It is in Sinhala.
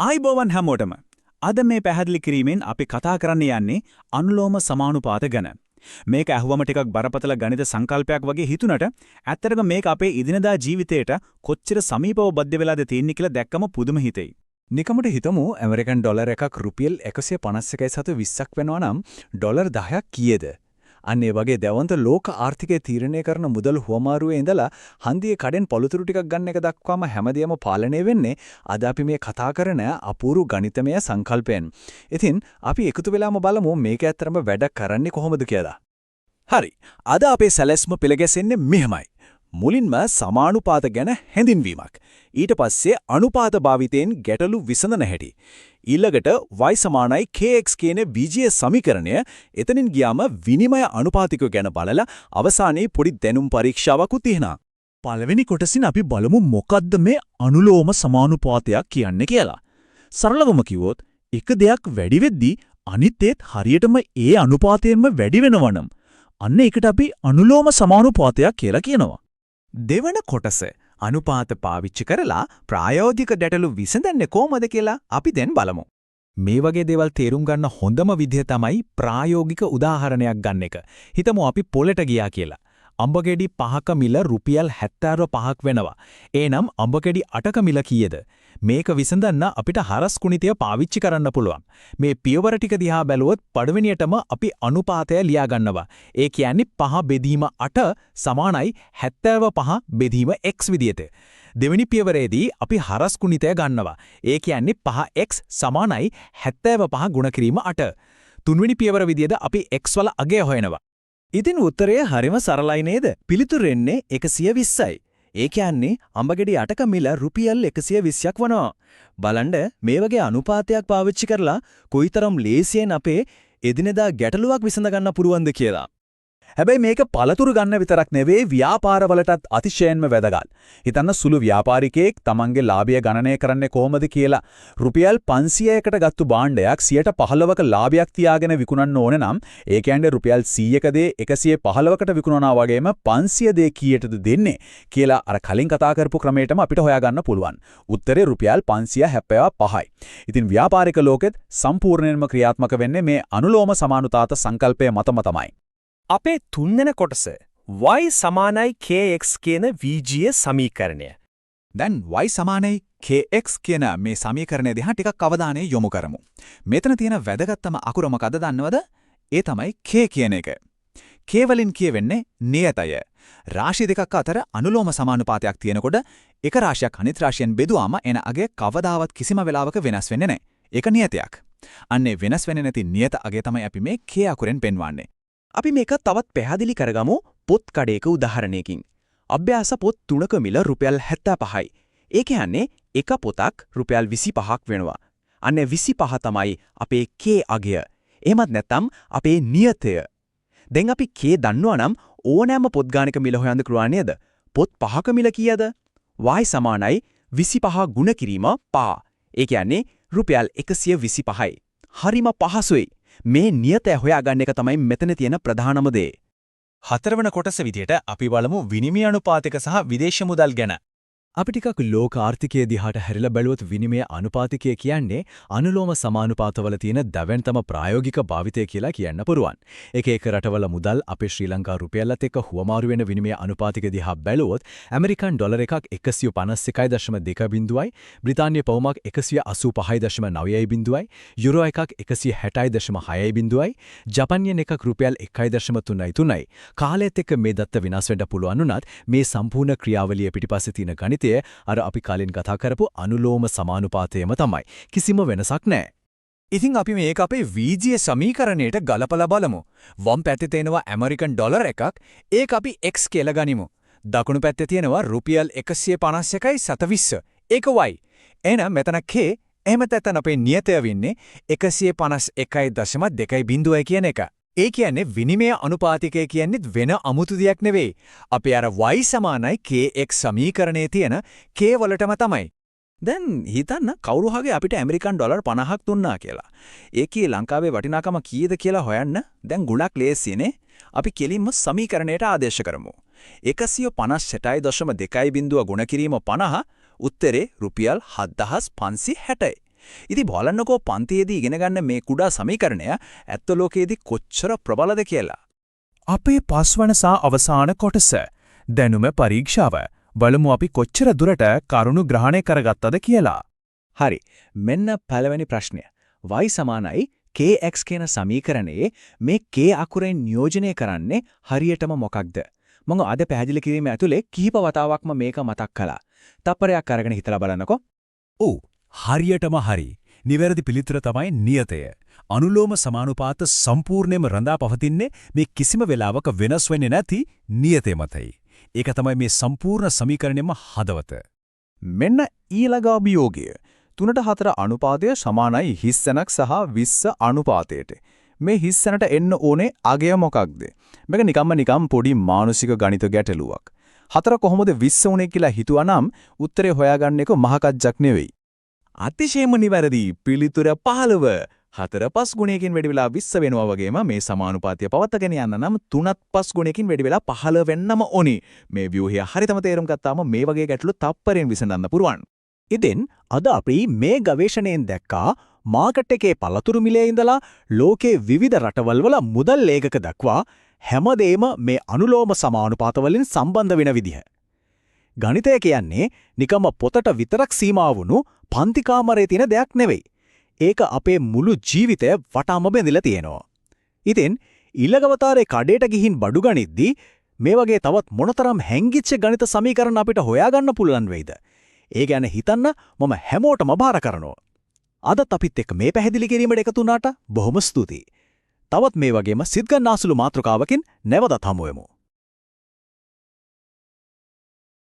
ආයිබෝවන් හැමෝටම. අද මේ පැහැදිලි කිරීමෙන් අපි කතා කරන්න යන්නේ අනුලෝම සමානුපාත ගැන. මේක අහුවම ටිකක් බරපතල ගණිත සංකල්පයක් වගේ හිතුණට ඇත්තටම මේක අපේ ඉදිනදා ජීවිතේට කොච්චර සමීපව බද්ධ වෙලාද තියෙන්නේ කියලා දැක්කම පුදුම හිතෙයි. නිකමට හිතමු ඇමරිකන් ඩොලර් එකක් රුපියල් 151.20ක් වෙනවා නම් ඩොලර් 10ක් කීයද? අන්න ඒ වගේ දැවන්ත ලෝක ආර්ථිකය තීරණය කරන මුදල් හුවමාරුවේ ඉඳලා හන්දියේ කඩෙන් පොළතුරු ටිකක් ගන්න එක දක්වාම හැමදේම පාලනය වෙන්නේ අද අපි මේ කතා කරන අපූර්ව ගණිතමය සංකල්පයෙන්. ඉතින් අපි එකතු වෙලාම බලමු මේක ඇත්තටම වැඩ කරන්නේ කොහොමද කියලා. හරි. අද අපේ සැලැස්ම පිළිගැසෙන්නේ මෙහෙමයි. මුලින්ම සමානුපාත ගැන හැඳින්වීමක්. ඊට පස්සේ අනුපාත භාවිතයෙන් ගැටලු විසඳන හැටි. ඊළඟට y සමානයි kx කියන බීජීය සමීකරණය එතනින් ගියාම විනිමය අනුපාතිකය ගැන බලලා අවසානයේ පොඩි දැනුම් පරීක්ෂාවක් උතිහනා. පළවෙනි කොටසින් අපි බලමු මොකද්ද මේ අනුලෝම සමානුපාතයක් කියන්නේ කියලා. සරලවම කිව්වොත් එක දෙයක් වැඩි වෙද්දී අනිත් ඒත් හරියටම ඒ අනුපාතයෙන්ම වැඩි වෙනවනම් අන්න ඒකට අපි අනුලෝම සමානුපාතයක් කියලා කියනවා. දෙවන කොටස අනුපාත පාවිච්චි කරලා ප්‍රායෝගික ගැටලු විසඳන්නේ කොහොමද කියලා අපි දැන් බලමු. මේ වගේ දේවල් තේරුම් ගන්න හොඳම විදිහ තමයි ප්‍රායෝගික උදාහරණයක් ගන්න එක. හිතමු අපි පොලට ගියා කියලා. අඹගෙඩි 5ක මිල රුපියල් 75ක් වෙනවා. එහෙනම් අඹගෙඩි 8ක මිල කීයද? මේක විසඳන්න අපිට හරස් කුණිතය පාවිච්චි කරන්න පුළුවන්. මේ පියවර ටික දිහා බැලුවොත් පළවෙනියටම අපි අනුපාතය ලියා ගන්නවා. ඒ කියන්නේ 5 බෙදීම 8 සමානයි 75 බෙදීම x විදියට. දෙවෙනි පියවරේදී අපි හරස් කුණිතය ගන්නවා. ඒ කියන්නේ 5x සමානයි 75 ගුණ කිරීම 8. තුන්වෙනි පියවර විදියට අපි x වල අගය හොයනවා. ඉතින් උත්තරය හරිම සරලයි නේද? පිළිතුරු එන්නේ 120යි. ඒ කියන්නේ අඹගෙඩි 8ක මිල රුපියල් 120ක් වනවා. බලන්න මේ වගේ අනුපාතයක් පාවිච්චි කරලා කොයිතරම් ලේසියෙන් අපේ එදිනෙදා ගැටලුවක් විසඳ ගන්න පුරුවන්ද කියලා. හැබැයි මේක පළතුරු ගන්න විතරක් නෙවෙයි ව්‍යාපාරවලටත් අතිශයින්ම වැදගත්. හිතන්න සුළු ව්‍යාපාරිකයෙක් තමන්ගේ ලාභය ගණනය කරන්නේ කොහොමද කියලා. රුපියල් 500කට ගත්තු භාණ්ඩයක් 15%ක ලාභයක් තියාගෙන විකුණන්න ඕන නම් ඒ කියන්නේ රුපියල් 100ක දේ 115කට විකුණනවා වගේම 500 දේ කීයටද දෙන්නේ කියලා අර කලින් කතා කරපු ක්‍රමයටම අපිට හොයාගන්න පුළුවන්. උත්තරේ රුපියල් 575යි. ඉතින් ව්‍යාපාරික ලෝකෙත් සම්පූර්ණයෙන්ම ක්‍රියාත්මක වෙන්නේ මේ අනුලෝම සමානුපාත සංකල්පය මතම තමයි. අපේ තුන්වෙනි කොටස y සමානයි kx කියන බීජීය සමීකරණය. දැන් y සමානයි kx කියන මේ සමීකරණය දිහා ටිකක් අවධානය යොමු කරමු. මෙතන තියෙන වැදගත්ම අකුර මොකද්ද දන්නවද? ඒ තමයි k කියන එක. k වලින් කියවෙන්නේ නියතය. රාශි දෙකක් අතර අනුලෝම සමානුපාතයක් තියෙනකොට එක රාශියක් අනිත් රාශියෙන් බෙදුවාම එන අගය කවදාවත් කිසිම වෙලාවක වෙනස් වෙන්නේ නැහැ. ඒක නියතයක්. අන්නේ වෙනස් වෙන්නේ නැති නියත අගය තමයි අපි මේ k අකුරෙන් පෙන්වන්නේ. අපි මේක තවත් පැහැදිලි කරගමු පොත් කඩේක උදාහරණයකින්. අභ්‍යාස පොත් 3ක මිල රුපියල් 75යි. ඒ කියන්නේ එක පොතක් රුපියල් 25ක් වෙනවා. අන්න 25 තමයි අපේ k අගය. එහෙමත් නැත්නම් අපේ නියතය. දැන් අපි k දන්නවා නම් ඕනෑම පොත් ගානක මිල හොයන්න පුළුවන් නේද? පොත් 5ක මිල කීයද? y සමානයි 25 ගුණ කිරීම 5. ඒ කියන්නේ රුපියල් 125යි. හරිම පහසුයි. මේ නියතය හොයාගන්න එක තමයි මෙතන තියෙන ප්‍රධානම දේ. හතරවන කොටස විදියට අපි බලමු විනිමය අනුපාතික සහ විදේශ මුදල් ගැන. අපි ටිකක් ලෝක ආර්ථිකයේ දිහාට හැරිලා බැලුවොත් විනිමය අනුපාතිකය කියන්නේ අනුලෝම සමානුපාතවල තියෙන දැවැන්තම ප්‍රායෝගික භාවිතය කියලා කියන්න පුරුවන්. එක එක රටවල මුදල් අපේ ශ්‍රී ලංකා රුපියලත් එක්ක හුවමාරු වෙන විනිමය අනුපාතික දිහා බැලුවොත් ඇමරිකන් ඩොලර් එකක් 151.2යි, බ්‍රිතාන්‍ය පවුමක් 185.9යි, යුරෝ එකක් 160.6යි, ජපන් යෙන් එකක් රුපියල් 1.33යි. කාලයත් එක්ක මේ දත්ත විනාශ වෙන්න පුළුවන් උනත් මේ සම්පූර්ණ ක්‍රියාවලිය පිටිපස්සේ තියෙන ගණිතය අර අපි කලින් කතා කරපු අනුලෝම සමානුපාතයම තමයි. කිසිම වෙනසක් නැහැ. ඉතින් අපි මේක අපේ බීජීය සමීකරණයට ගලපලා බලමු. වම් පැත්තේ තියෙනවා ඇමරිකන් ඩොලර් එකක්. ඒක අපි x කියලා ගනිමු. දකුණු පැත්තේ තියෙනවා රුපියල් 151.20. ඒක y. එහෙනම් මෙතන k එහෙම නැත්නම් අපේ නියතය වෙන්නේ 151.2 කියන එක. ඒ කියන්නේ විනිමය අනුපාතිකය කියන්නේ වෙන අමුතු දෙයක් නෙවෙයි. අපි අර y සමානයි kx සමීකරණයේ තියෙන k වලටම තමයි. දැන් හිතන්න කවුරු හරි අපිට ඇමරිකන් ඩොලර් 50ක් දුන්නා කියලා. ඒකේ ලංකාවේ වටිනාකම කීයද කියලා හොයන්න දැන් ගුණක් ලේසියනේ. අපි කෙලින්ම සමීකරණයට ආදේශ කරමු. 156.2 ගුණ කිරීම 50 උත්තරේ රුපියල් 7560යි. ඉතින් බලන්නකෝ පන්තියේදී ඉගෙන ගන්න මේ කුඩා සමීකරණය ඇත්ත ලෝකයේදී කොච්චර ප්‍රබලද කියලා. අපේ පස්වන සහ අවසාන කොටස දැනුම පරීක්ෂාව. බලමු අපි කොච්චර දුරට කරුණු ග්‍රහණය කරගත්තද කියලා. හරි. මෙන්න පළවෙනි ප්‍රශ්නය. y සමානයි kx කියන සමීකරණයේ මේ k අකුරෙන් නියෝජනය කරන්නේ හරියටම මොකක්ද? මම අද පැහැදිලි කිරීම ඇතුලේ කිහිප වතාවක්ම මේක මතක් කළා. තප්පරයක් අරගෙන හිතලා බලන්නකෝ. ඔව් හරියටම හරි. නිවැරදි පිළිතුර තමයි නියතය. අනුලෝම සමානුපාත සම්පූර්ණයෙන්ම රඳා පවතින්නේ මේ කිසිම වෙලාවක වෙනස් වෙන්නේ නැති නියතය මතයි. ඒක තමයි මේ සම්පූර්ණ සමීකරණයම හදවත. මෙන්න ඊළඟ අභියෝගය. 3:4 අනුපාතය සමානයි හිස්සනක් සහ 20 අනුපාතයට. මේ හිස්සනට එන්න ඕනේ අගය මොකක්ද? මේක නිකම්ම පොඩි මානසික ගණිත ගැටලුවක්. 4 කොහොමද 20 උනේ කියලා හිතුවානම් උත්තරේ හොයාගන්න එක මහකජ්ජක් නෙවෙයි. අතිශයම නිවැරදි පිළිතුර 15. 4 5 ගුණයකින් වැඩි වෙලා 20 වෙනවා වගේම මේ සමානුපාතය පවත්වාගෙන යන්න නම් 3ත් 5 ගුණයකින් වැඩි වෙලා 15 වෙන්නම ඕනි. මේ ව්‍යුහය හරියටම තේරුම් ගත්තාම මේ වගේ ගැටලු තප්පරෙන් විසඳන්න පුරුවන්. ඉතින් අද අපි මේ ගවේෂණයෙන් දැක්කා මාකට් එකේ පළතුරු මිලේ ඉඳලා ලෝකේ විවිධ රටවල් වල මුදල් ඒකක දක්වා හැමදේම මේ අනුලෝම සමානුපාත වලින් සම්බන්ධ වෙන විදිහ. ගණිතය කියන්නේ නිකම්ම පොතට විතරක් සීමා වුණු පන්ති කාමරයේ තියෙන දෙයක් නෙවෙයි. ඒක අපේ මුළු ජීවිතය වටාම බැඳිලා තියෙනවා. ඉතින් ඊළඟවතාරේ කඩේට ගිහින් බඩු ගනිද්දී මේ වගේ තවත් මොනතරම් හැංගිච්ච ගණිත සමීකරණ අපිට හොයාගන්න පුළුවන් වෙයිද? ඒ ගැන හිතන්න මම හැමෝටම බාර කරනවා. අදත් අපිත් එක්ක මේ පැහැදිලි කිරීමට එකතු වුණාට බොහොම ස්තුතියි. තවත් මේ වගේම සිත් ගන්නාසුළු මාතෘකාවකින් නැවතත් හමු වෙමු.